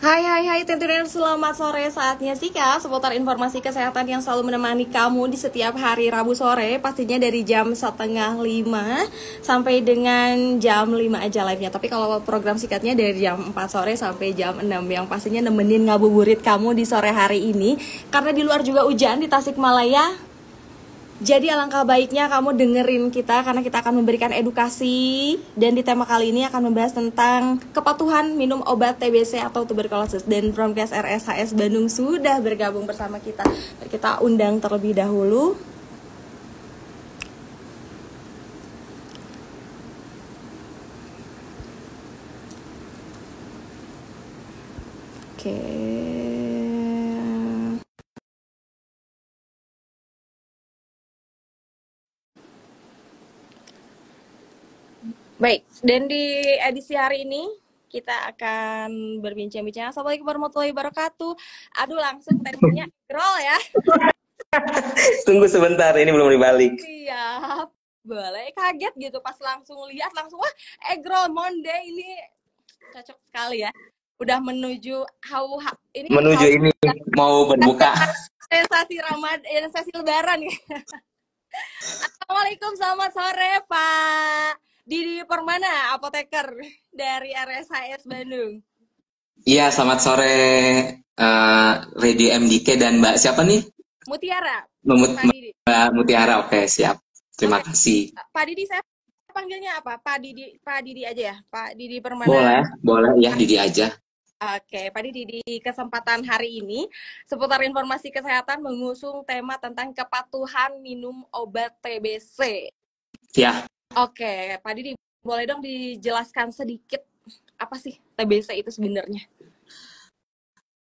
Hai Tentuner, selamat sore. Saatnya Sika seputar informasi kesehatan yang selalu menemani kamu di setiap hari Rabu sore. Pastinya dari jam 4:30 sampai dengan jam 5 aja live-nya. Tapi kalau program Sikatnya dari jam 4 sore sampai jam 6, yang pastinya nemenin ngabuburit kamu di sore hari ini. Karena di luar juga hujan di Tasikmalaya. Jadi alangkah baiknya kamu dengerin kita karena kita akan memberikan edukasi. Dan di tema kali ini akan membahas tentang kepatuhan minum obat TBC atau tuberkulosis. Dan Promkes RSHS Bandung sudah bergabung bersama kita. Kita undang terlebih dahulu. Oke. Baik, dan di edisi hari ini kita akan berbincang-bincang. Assalamualaikum warahmatullahi wabarakatuh. Aduh, langsung temanya scroll ya. Tunggu sebentar, ini belum dibalik. Siap, boleh. Kaget gitu pas langsung lihat, langsung wah, Eggroll Monday ini cocok sekali ya. Udah menuju ini mau berbuka. Sensasi Ramadan, sensasi Lebaran. Assalamualaikum, selamat sore Pak Didi Permana, apoteker dari RSHS Bandung. Iya, selamat sore Radio MDK dan Mbak siapa nih? Mutiara. Mbak Mutiara, oke siap. Terima kasih. Pak Didi, saya panggilnya apa? Pak Didi aja ya? Pak Didi Permana. Boleh ya Didi aja. Oke, Pak Didi, di kesempatan hari ini seputar informasi kesehatan mengusung tema tentang kepatuhan minum obat TBC. Ya. Oke, Pak Didi, boleh dong dijelaskan sedikit apa sih TBC itu sebenarnya?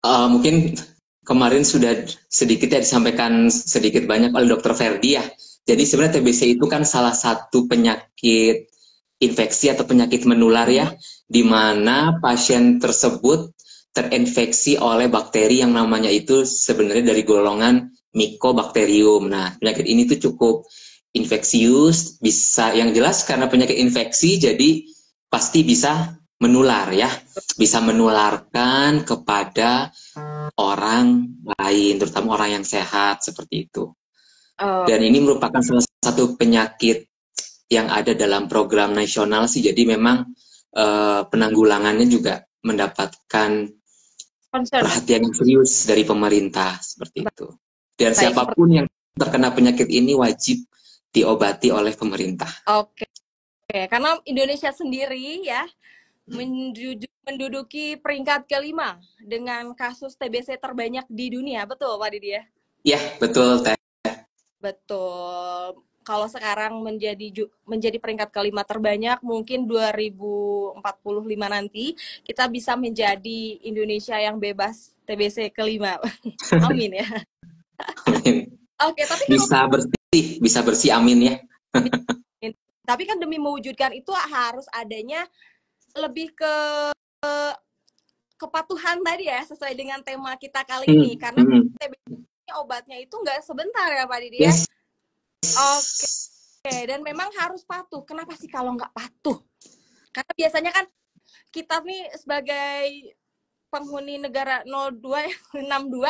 Mungkin kemarin sudah sedikit ya disampaikan sedikit banyak oleh Dr. Ferdi ya. Jadi sebenarnya TBC itu kan salah satu penyakit infeksi atau penyakit menular ya, di mana pasien tersebut terinfeksi oleh bakteri yang namanya itu sebenarnya dari golongan Mycobacterium. Nah, penyakit ini tuh cukup infeksius, bisa yang jelas karena penyakit infeksi jadi pasti bisa menular ya, bisa menularkan kepada orang lain, terutama orang yang sehat seperti itu. Dan ini merupakan salah satu penyakit yang ada dalam program nasional sih, jadi memang penanggulangannya juga mendapatkan perhatian yang serius dari pemerintah seperti itu. Dan siapapun yang terkena penyakit ini wajib diobati oleh pemerintah. Oke, karena Indonesia sendiri ya menduduki peringkat kelima dengan kasus TBC terbanyak di dunia, betul Pak Didi ya? Iya, betul Teh. Betul. Kalau sekarang menjadi peringkat kelima terbanyak, mungkin 2045 nanti kita bisa menjadi Indonesia yang bebas TBC kelima. Amin ya. Amin. Oke, tapi bisa bersih, amin ya. Tapi kan demi mewujudkan itu harus adanya lebih ke kepatuhan tadi ya, sesuai dengan tema kita kali ini. Karena TBC obatnya itu nggak sebentar ya Pak Didi ya. Yes. Oke, dan memang harus patuh. Kenapa sih kalau nggak patuh? Karena biasanya kan kita nih sebagai penghuni negara 0262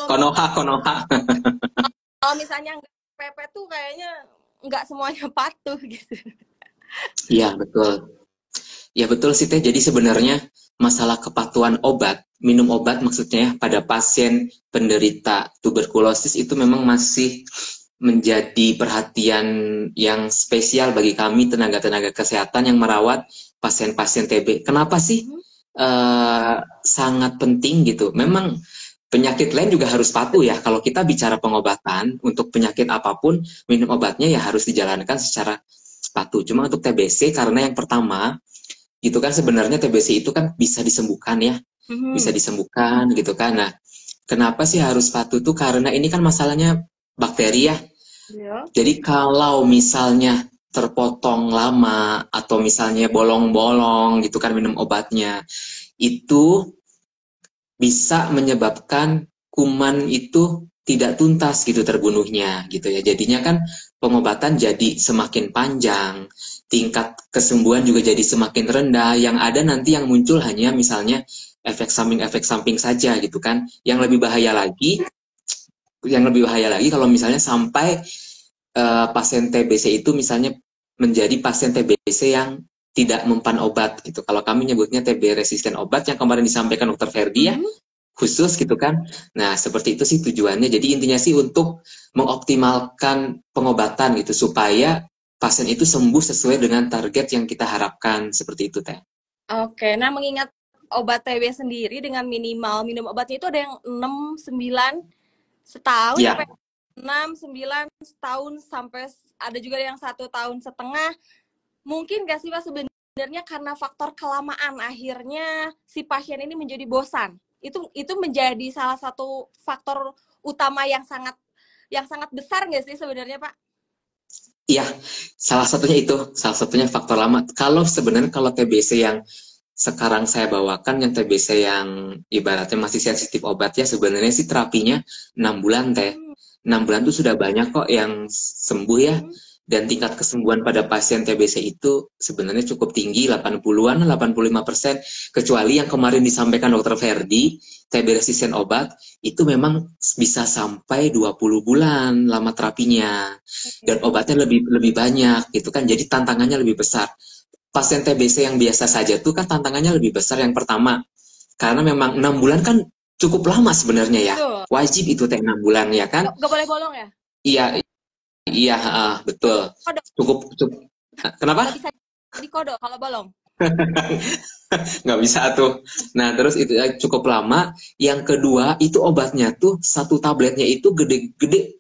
Konoha. Kalau misalnya PP tuh kayaknya nggak semuanya patuh gitu. Iya, betul. Ya betul sih Teh. Jadi sebenarnya masalah kepatuhan obat, minum obat maksudnya pada pasien penderita tuberkulosis itu memang masih menjadi perhatian yang spesial bagi kami tenaga-tenaga kesehatan yang merawat pasien-pasien TB. Kenapa sih sangat penting gitu? Memang penyakit lain juga harus patuh ya. Kalau kita bicara pengobatan untuk penyakit apapun, minum obatnya ya harus dijalankan secara patuh. Cuma untuk TBC karena yang pertama itu kan sebenarnya TBC itu kan bisa disembuhkan ya, bisa disembuhkan gitu kan. Nah, kenapa sih harus patuh tuh? Karena ini kan masalahnya bakteri ya. Jadi kalau misalnya terpotong lama atau misalnya bolong-bolong gitu kan minum obatnya, itu bisa menyebabkan kuman itu tidak tuntas gitu terbunuhnya gitu ya. Jadinya kan pengobatan jadi semakin panjang, tingkat kesembuhan juga jadi semakin rendah. Yang ada nanti yang muncul hanya misalnya efek samping saja gitu kan. Yang lebih bahaya lagi, kalau misalnya sampai pasien TBC itu misalnya menjadi pasien TBC yang tidak mempan obat gitu. Kalau kami nyebutnya TB resisten obat yang kemarin disampaikan Dokter Ferdi ya, khusus gitu kan. Nah, seperti itu sih tujuannya. Jadi intinya sih untuk mengoptimalkan pengobatan gitu supaya pasien itu sembuh sesuai dengan target yang kita harapkan, seperti itu Teh. Oke, nah mengingat obat TB sendiri dengan minimal minum obatnya itu ada yang 6, 9 setahun Ya. apa 6, 9 setahun sampai ada juga yang 1,5 tahun. Mungkin gak sih Pak sebenarnya karena faktor kelamaan akhirnya si pasien ini menjadi bosan. Itu menjadi salah satu faktor utama yang sangat besar nggak sih sebenarnya Pak? Iya, salah satunya faktor lama. Kalau sebenarnya kalau TBC yang sekarang saya bawakan, yang TBC yang ibaratnya masih sensitif obat ya, sebenarnya sih terapinya 6 bulan Teh. 6 bulan tuh sudah banyak kok yang sembuh ya. Dan tingkat kesembuhan pada pasien TBC itu sebenarnya cukup tinggi, 80-an, 85%. Kecuali yang kemarin disampaikan Dokter Ferdi, TB resisten obat, itu memang bisa sampai 20 bulan lama terapinya. Dan obatnya lebih banyak gitu kan, jadi tantangannya lebih besar. Pasien TBC yang biasa saja tuh kan tantangannya lebih besar yang pertama. Karena memang 6 bulan kan cukup lama sebenarnya ya. Wajib itu Teh 6 bulan ya kan? Gak boleh bolong ya? Iya, iya, betul. Cukup. Kenapa? Gak bisa dikodok kalau bolong. Nggak bisa tuh. Nah, terus itu cukup lama. Yang kedua, itu obatnya tuh satu tabletnya itu gede-gede.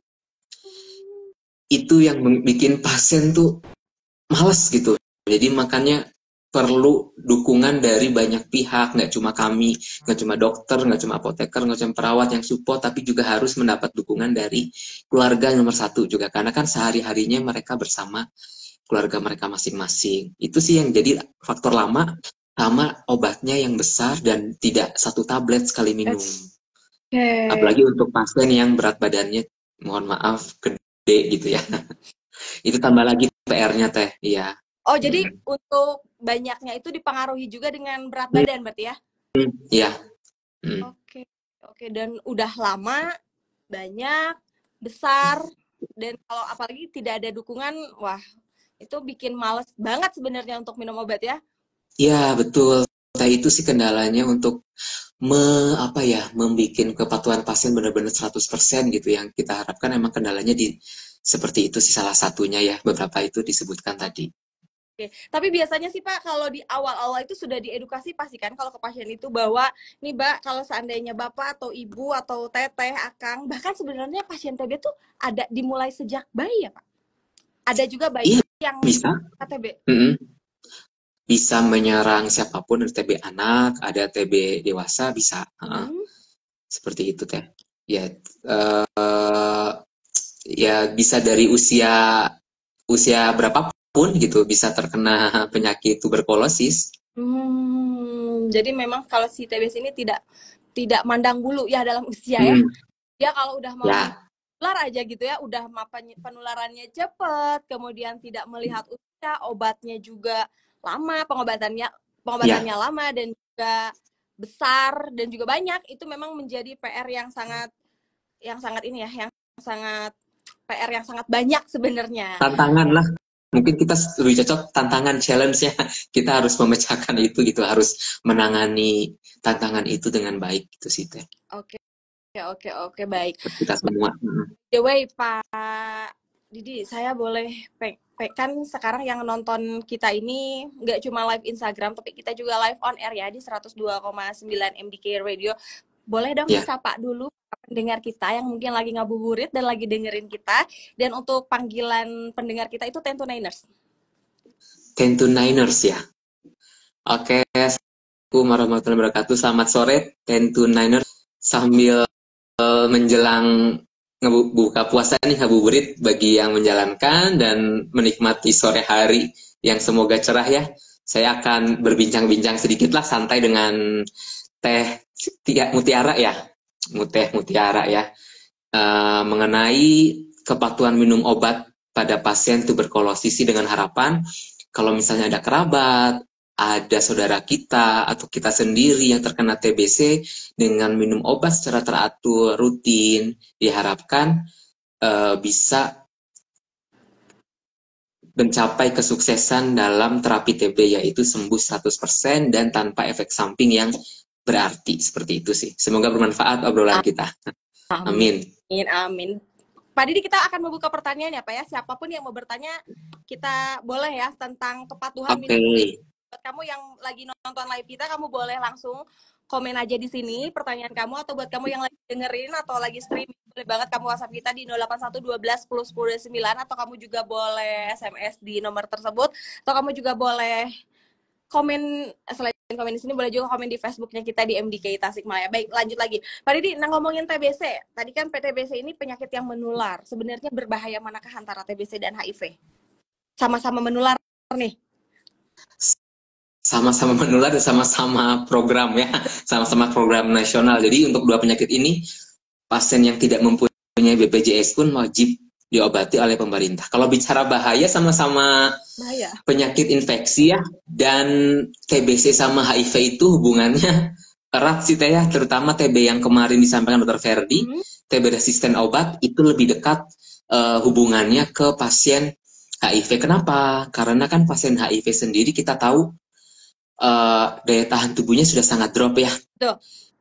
Itu yang bikin pasien tuh males gitu. Jadi makanya perlu dukungan dari banyak pihak, nggak cuma kami, nggak cuma dokter, nggak cuma apoteker, nggak cuma perawat yang support, tapi juga harus mendapat dukungan dari keluarga nomor satu juga. Karena kan sehari-harinya mereka bersama keluarga mereka masing-masing. Itu sih yang jadi faktor lama, sama obatnya yang besar dan tidak satu tablet sekali minum. Apalagi untuk pasien yang berat badannya, mohon maaf, gede gitu ya. Itu tambah lagi PR-nya Teh, iya. Oh, jadi untuk banyaknya itu dipengaruhi juga dengan berat badan berarti ya? Iya. Oke. Dan udah lama, banyak, besar, dan kalau apalagi tidak ada dukungan, wah, itu bikin males banget sebenarnya untuk minum obat ya? Iya, betul. Nah, itu sih kendalanya untuk membuat kepatuhan pasien benar-benar 100% gitu. Yang kita harapkan emang kendalanya seperti itu sih salah satunya ya. Beberapa itu disebutkan tadi. Oke. Tapi biasanya sih Pak, kalau di awal-awal itu sudah diedukasi pasti kan kalau ke pasien itu bahwa, nih Mbak, kalau seandainya Bapak atau Ibu atau Teteh, Akang, bahkan sebenarnya pasien TB tuh ada dimulai sejak bayi ya Pak? Ada juga bayi yang bisa. TB? Bisa menyerang siapapun, ada TB anak, ada TB dewasa, bisa. Seperti itu Teh. Ya, ya bisa dari usia berapapun gitu bisa terkena penyakit tuberkulosis. Jadi memang kalau si TBC ini tidak mandang bulu ya dalam usia ya. Dia kalau udah mau menular aja gitu ya, udah penularannya cepat, kemudian tidak melihat usia, obatnya juga lama, pengobatannya lama dan juga besar dan juga banyak, itu memang menjadi PR yang sangat PR yang sangat banyak sebenarnya. Tantangan lah. Mungkin kita lebih cocok tantangan challenge-nya. Kita harus memecahkan itu gitu, harus menangani tantangan itu dengan baik gitu sih Teh. Oke, baik. Kita semua. The way Pak Didi, saya boleh kan sekarang yang nonton kita ini nggak cuma live Instagram, tapi kita juga live on air ya di 102,9 MDK Radio. Boleh dong disapa dulu pendengar kita yang mungkin lagi ngabuburit dan lagi dengerin kita. Dan untuk panggilan pendengar kita itu 10 to 9ers. 10 to 9ers ya. Oke, Assalamualaikum warahmatullahi wabarakatuh. Selamat sore 10 to 9ers. Sambil menjelang buka puasa nih, ngabuburit bagi yang menjalankan dan menikmati sore hari yang semoga cerah ya. Saya akan berbincang-bincang sedikit lah santai dengan Teh Mutiara ya. Mutiara ya. mengenai kepatuhan minum obat pada pasien tuberkulosis sih, dengan harapan kalau misalnya ada kerabat, ada saudara kita, atau kita sendiri yang terkena TBC, dengan minum obat secara teratur, rutin, diharapkan bisa mencapai kesuksesan dalam terapi TB, yaitu sembuh 100% dan tanpa efek samping yang berarti. Seperti itu sih. Semoga bermanfaat obrolan kita. Amin. Amin. Amin. Pak Didi, kita akan membuka pertanyaan ya Pak ya. Siapapun yang mau bertanya, kita boleh ya tentang kepatuhan minum obat. Buat kamu yang lagi nonton live kita, kamu boleh langsung komen aja di sini pertanyaan kamu, atau buat kamu yang lagi dengerin atau lagi streaming, boleh banget kamu WhatsApp kita di 081 12 10 10 9, atau kamu juga boleh SMS di nomor tersebut, atau kamu juga boleh komen, selain komen di sini boleh juga komen di Facebooknya kita di MDK Tasikmalaya. Baik, lanjut lagi. Pak Didi, ngomongin TBC. Tadi kan TBC ini penyakit yang menular. Sebenarnya berbahaya manakah antara TBC dan HIV? Sama-sama menular nih. Sama-sama menular dan sama-sama program ya. Sama-sama program nasional. Jadi untuk dua penyakit ini, pasien yang tidak mempunyai BPJS pun wajib diobati oleh pemerintah. Kalau bicara bahaya, sama-sama penyakit infeksi ya, dan TBC sama HIV itu hubungannya erat sih Teh ya, terutama TB yang kemarin disampaikan Dr. Ferdi, TB resisten obat itu lebih dekat hubungannya ke pasien HIV. Kenapa? Karena kan pasien HIV sendiri kita tahu daya tahan tubuhnya sudah sangat drop ya.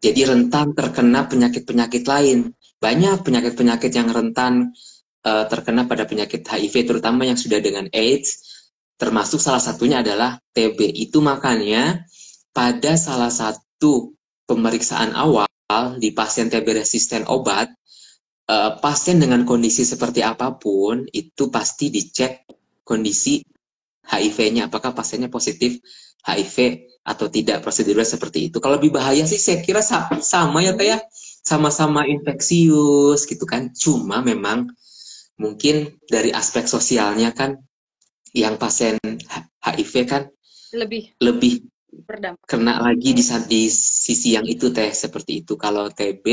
Jadi rentan terkena penyakit-penyakit lain. Banyak penyakit-penyakit yang rentan terkena pada penyakit HIV, terutama yang sudah dengan AIDS, termasuk salah satunya adalah TB. Itu makanya pada salah satu pemeriksaan awal di pasien TB resisten obat, pasien dengan kondisi seperti apapun, itu pasti dicek kondisi HIV-nya, apakah pasiennya positif HIV atau tidak, prosedurnya seperti itu. Kalau lebih bahaya sih saya kira sama ya Teh ya, sama-sama infeksius gitu kan, cuma memang mungkin dari aspek sosialnya kan yang pasien HIV kan lebih berdampak, kena lagi di sisi yang itu Teh, seperti itu. Kalau TB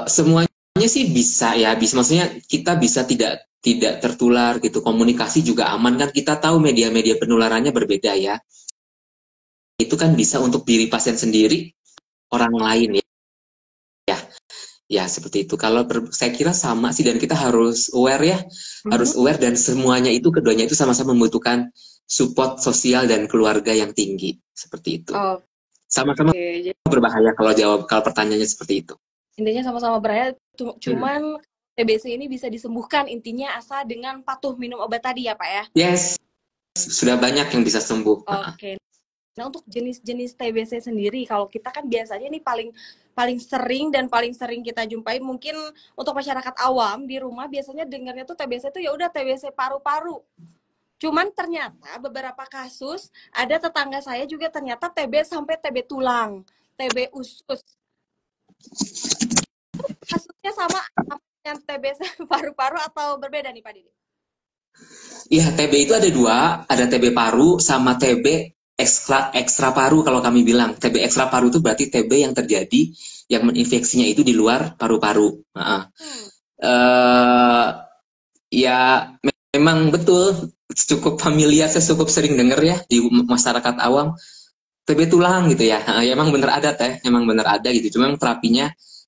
semuanya sih bisa ya, bisa, maksudnya kita bisa tidak tertular gitu, komunikasi juga aman kan, kita tahu media-media penularannya berbeda ya, itu kan bisa untuk diri pasien sendiri, orang lain ya seperti itu. Kalau saya kira sama sih, dan kita harus aware ya, harus aware, dan semuanya itu, keduanya itu sama-sama membutuhkan support sosial dan keluarga yang tinggi, seperti itu. Sama-sama berbahaya kalau pertanyaannya seperti itu. Intinya sama-sama berbahaya, cuman TBC ini bisa disembuhkan intinya asal dengan patuh minum obat tadi ya Pak ya? Yes, sudah banyak yang bisa sembuh. Oke. Nah untuk jenis-jenis TBC sendiri, kalau kita kan biasanya nih paling sering dan paling sering kita jumpai, mungkin untuk masyarakat awam di rumah biasanya dengarnya tuh TBC tuh ya udah TBC paru-paru. Cuman ternyata beberapa kasus ada tetangga saya juga ternyata TB sampai TB tulang, TB usus. Kasusnya sama dengan TBC paru-paru atau berbeda nih Pak Didi? Iya, TB itu ada dua, ada TB paru sama TB ekstra paru. Kalau kami bilang TB ekstra paru itu berarti TB yang terjadi, yang menginfeksinya itu di luar paru-paru. Ya memang betul, cukup familiar, saya cukup sering dengar ya di masyarakat awam, TB tulang gitu ya. Emang bener ada Teh, emang bener ada gitu. Cuma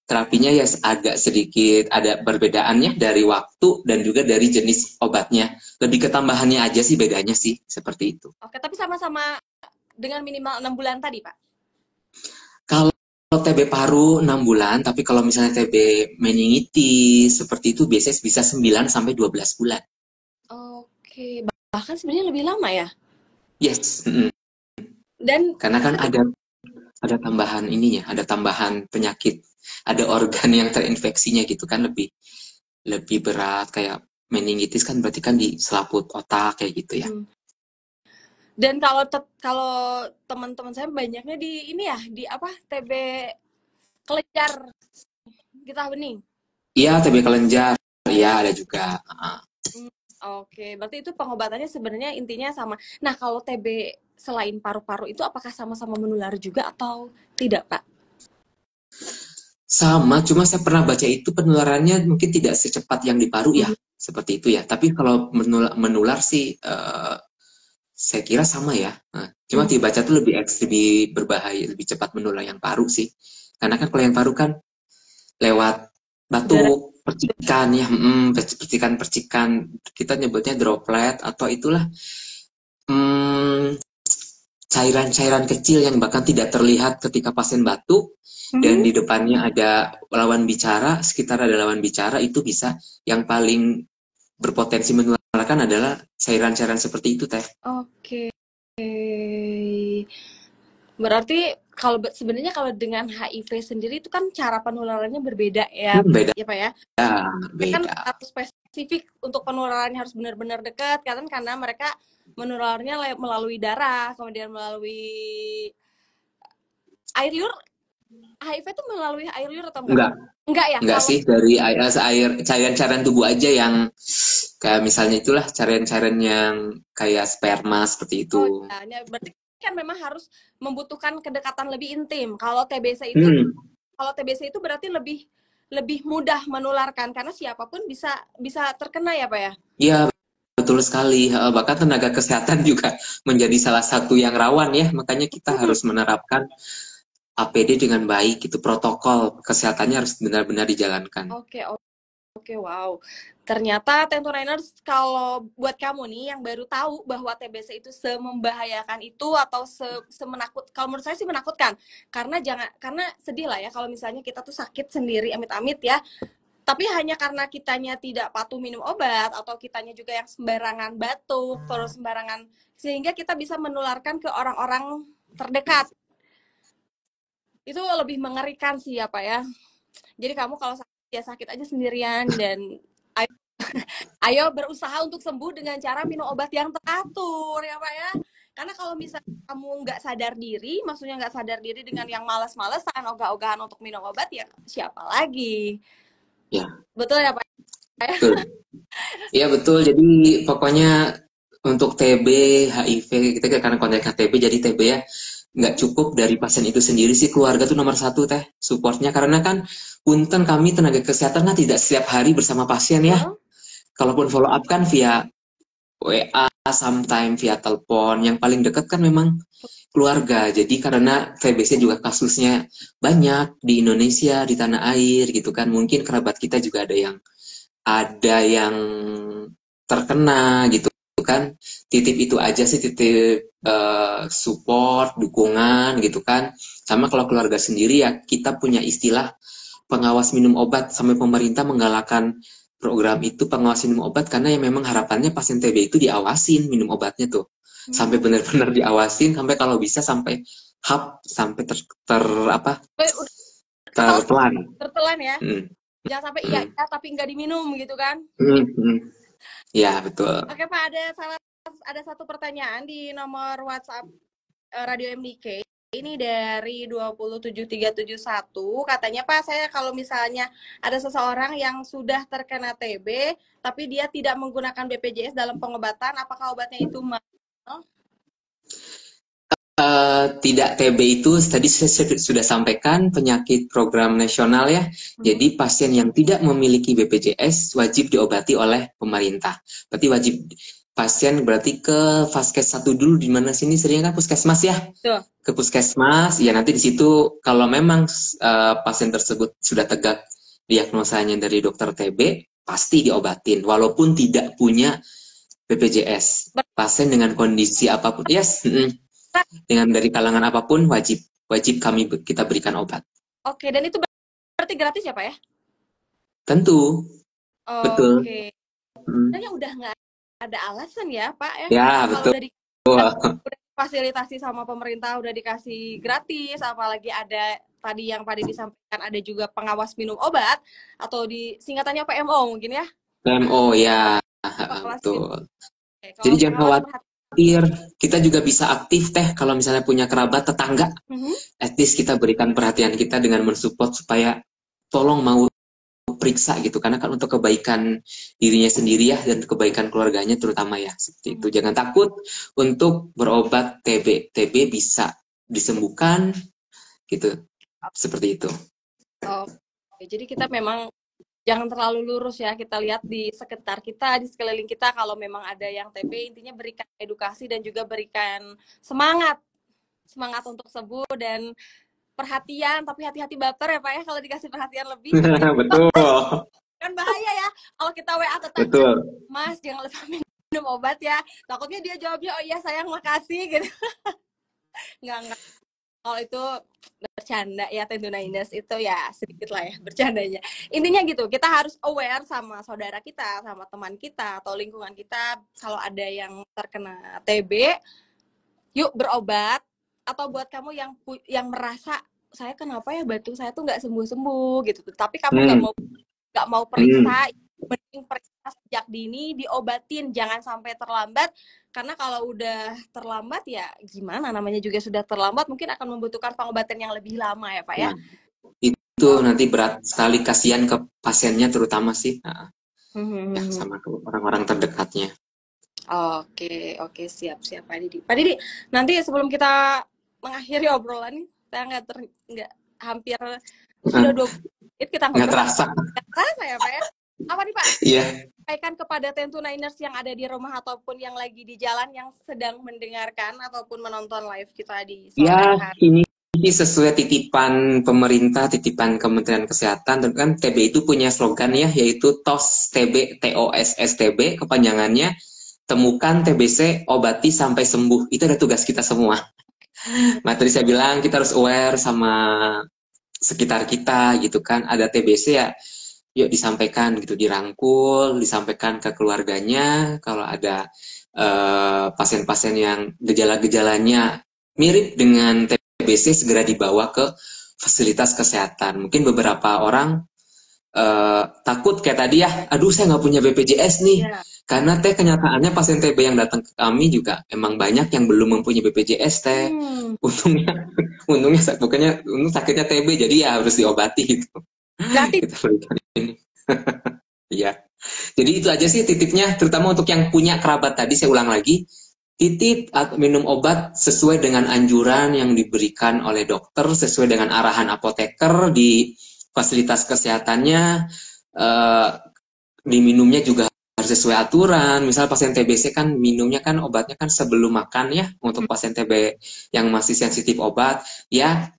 terapinya ya agak sedikit ada perbedaannya dari waktu dan juga dari jenis obatnya. Lebih ke tambahannya aja sih bedanya sih, seperti itu. Oke, tapi sama-sama dengan minimal 6 bulan tadi, Pak? Kalau TB paru 6 bulan, tapi kalau misalnya TB meningitis seperti itu biasanya bisa 9 sampai 12 bulan. Oke, bahkan sebenarnya lebih lama ya? Yes. Dan karena kan ada tambahan ininya, ada tambahan penyakit, ada organ yang terinfeksinya gitu kan, lebih berat. Kayak meningitis kan berarti kan di selaput otak kayak gitu ya. Dan kalau teman-teman saya banyaknya di ini ya, di apa, TB kelenjar getah bening. Iya, TB kelenjar, iya ada juga. Oke, berarti itu pengobatannya sebenarnya intinya sama. Nah, kalau TB selain paru-paru itu apakah sama-sama menular juga atau tidak, Pak? Sama, cuma saya pernah baca itu penularannya mungkin tidak secepat yang di paru ya, seperti itu ya. Tapi kalau menular sih saya kira sama ya. Nah, cuma dibaca tuh lebih berbahaya, lebih cepat menular yang paru sih. Karena kan kalau yang paru kan lewat batuk, percikan ya, percikan-percikan, kita nyebutnya droplet atau itulah cairan-cairan kecil yang bahkan tidak terlihat ketika pasien batuk dan di depannya ada lawan bicara, sekitar ada lawan bicara, itu bisa yang paling berpotensi menularkan adalah cairan-cairan seperti itu, Teh. Oke. Berarti kalau sebenarnya kalau dengan HIV sendiri itu kan cara penularannya berbeda ya, Beda. ya Pak ya. Kan Beda. harus spesifik untuk penularannya harus benar-benar dekat karena mereka menularnya melalui darah, kemudian melalui air liur. HIV itu melalui air liur atau enggak? Enggak ya? Enggak sih, dari air cairan-cairan tubuh aja yang kayak misalnya itulah cairan-cairan yang kayak sperma seperti itu. Oh, ya. Berarti kan memang harus membutuhkan kedekatan lebih intim. Kalau TBC itu berarti lebih mudah menularkan karena siapapun bisa terkena ya Pak ya? Iya, betul sekali. Bahkan tenaga kesehatan juga menjadi salah satu yang rawan ya. Makanya kita harus menerapkan APD dengan baik. Itu protokol kesehatannya harus benar-benar dijalankan. Oke, wow. Ternyata Tentunainers, kalau buat kamu nih yang baru tahu bahwa TBC itu semembahayakan itu atau semenakut, kalau menurut saya sih menakutkan. Karena sedih lah ya kalau misalnya kita tuh sakit sendiri amit-amit ya. Tapi hanya karena kitanya tidak patuh minum obat atau kitanya juga yang sembarangan batuk, terus sembarangan sehingga kita bisa menularkan ke orang-orang terdekat. Itu lebih mengerikan sih ya Pak ya. Jadi kamu kalau sakit aja sendirian dan ayo berusaha untuk sembuh dengan cara minum obat yang teratur ya Pak ya. Karena kalau misalnya kamu nggak sadar diri, maksudnya nggak sadar diri dengan yang malas-malesan, ogah-ogahan untuk minum obat, ya siapa lagi? Ya. Betul ya Pak? Betul. Iya betul. Jadi pokoknya untuk TB, HIV, kita karena konteksnya TB, jadi TB ya nggak cukup dari pasien itu sendiri sih, keluarga tuh nomor satu Teh supportnya, karena kan punten kami tenaga kesehatan kan tidak setiap hari bersama pasien ya. Kalaupun follow up kan via WA, sometimes via telepon. Yang paling dekat kan memang keluarga. Jadi karena TBC juga kasusnya banyak di Indonesia, di tanah air gitu kan. Mungkin kerabat kita juga ada yang terkena gitu kan. Titip itu aja sih, titip support, dukungan gitu kan. Sama kalau keluarga sendiri ya kita punya istilah pengawas minum obat, sampai pemerintah menggalakkan program itu pengawas minum obat, karena yang memang harapannya pasien TB itu diawasin minum obatnya tuh sampai benar-benar diawasin, sampai kalau bisa sampai sampai tertelan ya. Jangan sampai iya tapi nggak diminum gitu kan. Ya betul. Oke Pak, ada satu pertanyaan di nomor WhatsApp Radio MDK. Ini dari 27371, katanya Pak, saya kalau misalnya ada seseorang yang sudah terkena TB tapi dia tidak menggunakan BPJS dalam pengobatan, apakah obatnya itu mahal? Tidak, TB itu tadi saya sudah sampaikan penyakit program nasional ya. Jadi pasien yang tidak memiliki BPJS wajib diobati oleh pemerintah. Berarti wajib pasien berarti ke Vaskes 1 dulu, di mana sini seringnya kan puskesmas ya. Ke puskesmas, ya nanti di situ kalau memang pasien tersebut sudah tegak diagnosanya dari dokter TB, pasti diobatin walaupun tidak punya BPJS. Pasien dengan kondisi apapun, dengan dari kalangan apapun wajib kita berikan obat. Oke, dan itu berarti gratis ya Pak ya? Tentu. Betul. Oke. Kayaknya udah nggak ada alasan ya Pak ya? Ya betul. Udah fasilitasi sama pemerintah, udah dikasih gratis, apalagi ada tadi yang Pak Deddy disampaikan, ada juga pengawas minum obat atau di singkatannya PMO mungkin ya? PMO ya, betul. Jadi jangan khawatir, kita juga bisa aktif Teh kalau misalnya punya kerabat, tetangga, at least kita berikan perhatian kita dengan mensupport supaya tolong mau periksa gitu, karena kan untuk kebaikan dirinya sendiri ya, dan kebaikan keluarganya terutama ya, seperti itu. Jangan takut untuk berobat TB. TB bisa disembuhkan gitu, seperti itu. Jadi kita memang jangan terlalu lurus ya, kita lihat di sekitar kita, di sekeliling kita, kalau memang ada yang TB, intinya berikan edukasi dan juga berikan semangat untuk sembuh dan perhatian, tapi hati-hati baper ya Pak ya kalau dikasih perhatian lebih. Betul, Kan bahaya ya kalau kita WA tetangga, betul. Mas jangan lupa minum obat ya, takutnya dia jawabnya oh iya sayang makasih gitu. Enggak, kalau itu bercanda ya, Tentunainers itu ya sedikit lah ya bercandanya. Intinya gitu, kita harus aware sama saudara kita, sama teman kita atau lingkungan kita, kalau ada yang terkena TB, yuk berobat. Atau buat kamu yang merasa saya kenapa ya batuk saya tuh nggak sembuh-sembuh gitu, tapi kamu nggak mau periksa, mending periksa sejak dini, diobatin, jangan sampai terlambat. Karena kalau udah terlambat ya gimana, namanya juga sudah terlambat, mungkin akan membutuhkan pengobatan yang lebih lama ya Pak ya. Itu nanti berat sekali, kasihan ke pasiennya terutama sih, ya, sama ke orang-orang terdekatnya. Oke, siap Pak Didi. Pak Didi, nanti sebelum kita mengakhiri obrolan nih, saya nggak hampir sudah 20 menit kita ngobrol. Nggak terasa. Nggak terasa ya Pak ya. Apa nih Pak? Iya. Sampaikan kepada Tentunainers yang ada di rumah ataupun yang lagi di jalan, yang sedang mendengarkan ataupun menonton live kita di sore hari. Ini sesuai titipan pemerintah, titipan Kementerian Kesehatan. Dan kan TB itu punya slogan ya, yaitu TOS TB, TOSSTB kepanjangannya. Temukan TBC, obati sampai sembuh. Itu ada tugas kita semua. Nah, tadi saya bilang kita harus aware sama sekitar kita gitu kan. Ada TBC ya, yuk disampaikan gitu, dirangkul, disampaikan ke keluarganya. Kalau ada pasien-pasien yang gejala-gejalanya mirip dengan TBC, segera dibawa ke fasilitas kesehatan. Mungkin beberapa orang takut kayak tadi ya, aduh saya nggak punya BPJS nih. Yeah. Karena kenyataannya pasien TB yang datang ke kami juga emang banyak yang belum mempunyai BPJS Untungnya sakitnya TB, jadi ya harus diobati gitu. Gratis. Iya. Jadi itu aja sih titipnya, terutama untuk yang punya kerabat tadi, saya ulang lagi. Titip minum obat sesuai dengan anjuran yang diberikan oleh dokter, sesuai dengan arahan apoteker di fasilitas kesehatannya. Diminumnya juga harus sesuai aturan. Misal pasien TBC kan minumnya kan obatnya kan sebelum makan ya. Untuk pasien TB yang masih sensitif obat ya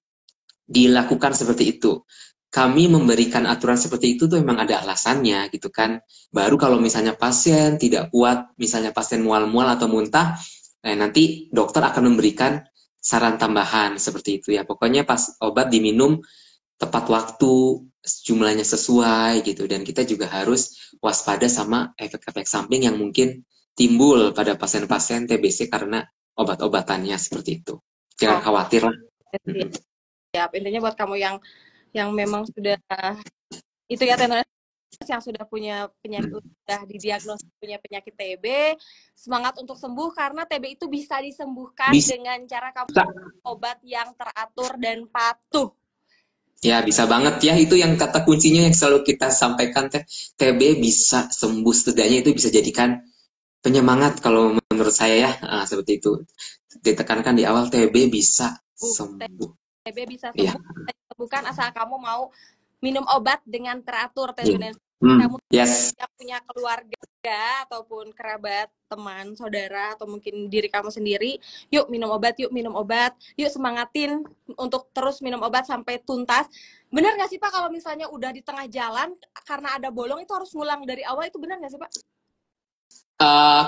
dilakukan seperti itu. Kami memberikan aturan seperti itu tuh memang ada alasannya gitu kan. Baru kalau misalnya pasien tidak kuat, misalnya pasien mual-mual atau muntah, nanti dokter akan memberikan saran tambahan seperti itu ya. Pokoknya pas obat diminum tepat waktu, jumlahnya sesuai gitu, dan kita juga harus waspada sama efek-efek samping yang mungkin timbul pada pasien-pasien TBC karena obat-obatannya seperti itu. Jangan khawatir lah. Ya, intinya buat kamu yang memang sudah itu ya, yang sudah punya penyakit, sudah didiagnosis punya penyakit TB, semangat untuk sembuh karena TB itu bisa disembuhkan dengan cara kamu obat yang teratur dan patuh. Ya, bisa banget ya. Itu yang kata kuncinya yang selalu kita sampaikan, TB bisa sembuh, setidaknya itu bisa jadikan penyemangat kalau menurut saya ya. Seperti itu. Ditekankan di awal, TB bisa sembuh. TB bisa sembuh, sembuhkan asal kamu mau minum obat dengan teratur. Kamu yang punya keluarga ataupun kerabat, teman, saudara, atau mungkin diri kamu sendiri, yuk minum obat, yuk semangatin untuk terus minum obat sampai tuntas. Benar nggak sih Pak, kalau misalnya udah di tengah jalan karena ada bolong itu harus ngulang dari awal, itu benar nggak sih Pak?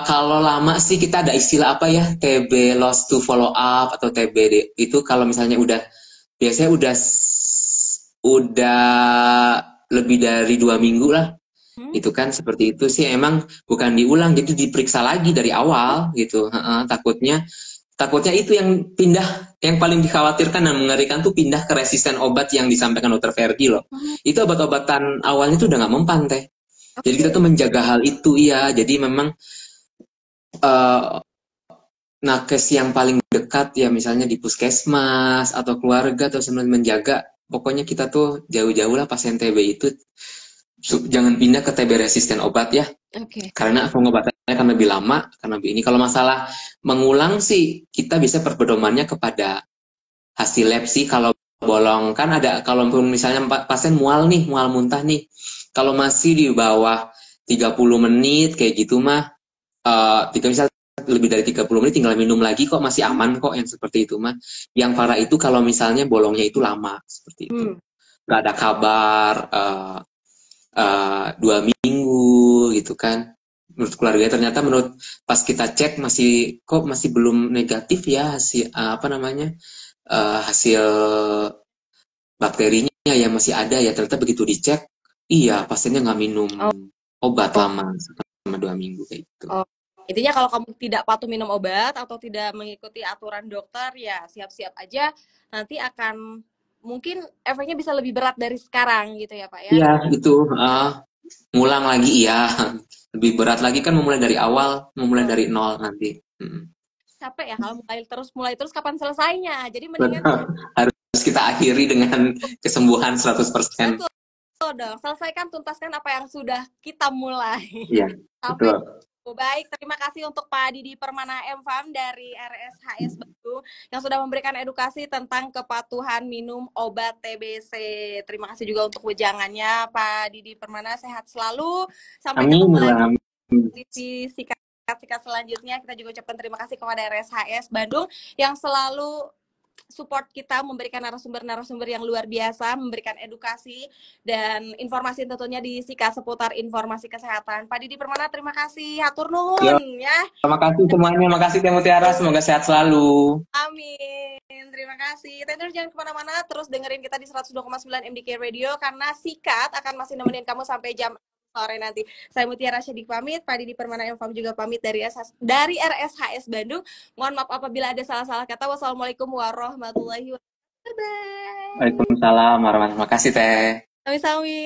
Kalau lama sih kita ada istilah apa ya, TB lost to follow up atau TBD. Itu kalau misalnya biasanya udah lebih dari 2 minggu lah. Itu kan seperti itu sih, emang bukan diulang, jadi diperiksa lagi dari awal gitu. Takutnya itu yang pindah, yang paling dikhawatirkan dan mengerikan tuh pindah ke resisten obat yang disampaikan Dr. Ferdi loh. Itu obat-obatan awalnya tuh udah nggak mempan Jadi kita tuh menjaga hal itu ya. Jadi memang nakes yang paling dekat ya, misalnya di puskesmas atau keluarga atau sebenarnya menjaga. Pokoknya kita tuh jauh-jauh lah pasien TB itu. Jangan pindah ke TB resisten obat ya. Karena pengobatannya akan lebih lama, karena ini. Kalau masalah mengulang sih, kita bisa berpedomannya kepada hasil lab sih. Kalau bolong kan ada, kalau misalnya pasien mual nih, mual muntah nih, kalau masih di bawah 30 menit kayak gitu mah, misal lebih dari 30 menit tinggal minum lagi kok, masih aman kok yang seperti itu mah. Yang parah itu kalau misalnya bolongnya itu lama seperti itu, nggak ada kabar 2 minggu gitu kan. Menurut keluarga ternyata, pas kita cek masih belum negatif ya hasil apa namanya, hasil bakterinya ya masih ada ya. Ternyata begitu dicek, iya pasiennya nggak minum obat lama selama 2 minggu kayak gitu. Intinya kalau kamu tidak patuh minum obat atau tidak mengikuti aturan dokter, ya siap-siap aja nanti akan mungkin efeknya bisa lebih berat dari sekarang gitu ya Pak ya? Iya itu, ngulang lagi ya. Lebih berat lagi kan memulai dari awal, memulai dari nol nanti. Capek ya kalau mulai terus kapan selesainya. Jadi mendingan harus kita akhiri dengan kesembuhan 100%. Betul dong, selesaikan, tuntaskan apa yang sudah kita mulai. Iya, betul. Baik, terima kasih untuk Pak Didi Permana MFAM dari RSHS Bandung yang sudah memberikan edukasi tentang kepatuhan minum obat TBC. Terima kasih juga untuk wejangannya Pak Didi Permana, sehat selalu. Sampai ketemu lagi di sikat selanjutnya. Kita juga ucapkan terima kasih kepada RSHS Bandung yang selalu support kita, memberikan narasumber-narasumber yang luar biasa, memberikan edukasi dan informasi tentunya di Sika seputar informasi kesehatan. Pak Didi Permana, terima kasih. Hatur nuhun ya. Terima kasih semuanya. Makasih Teh Mutiara, semoga sehat selalu. Amin. Terima kasih. Tentu jangan kemana-mana, terus dengerin kita di 102,9 MDK Radio karena Sikat akan masih nemenin kamu sampai jam sore nanti. Saya Mutiara Syedik pamit, Pak Didi Permana MFAM juga pamit dari RSHS Bandung. Mohon maaf apabila ada salah-salah kata. Wassalamualaikum warahmatullahi wabarakatuh. Waalaikumsalam warahmatullahi wabarakatuh. Makasih Teh. Sami-sami.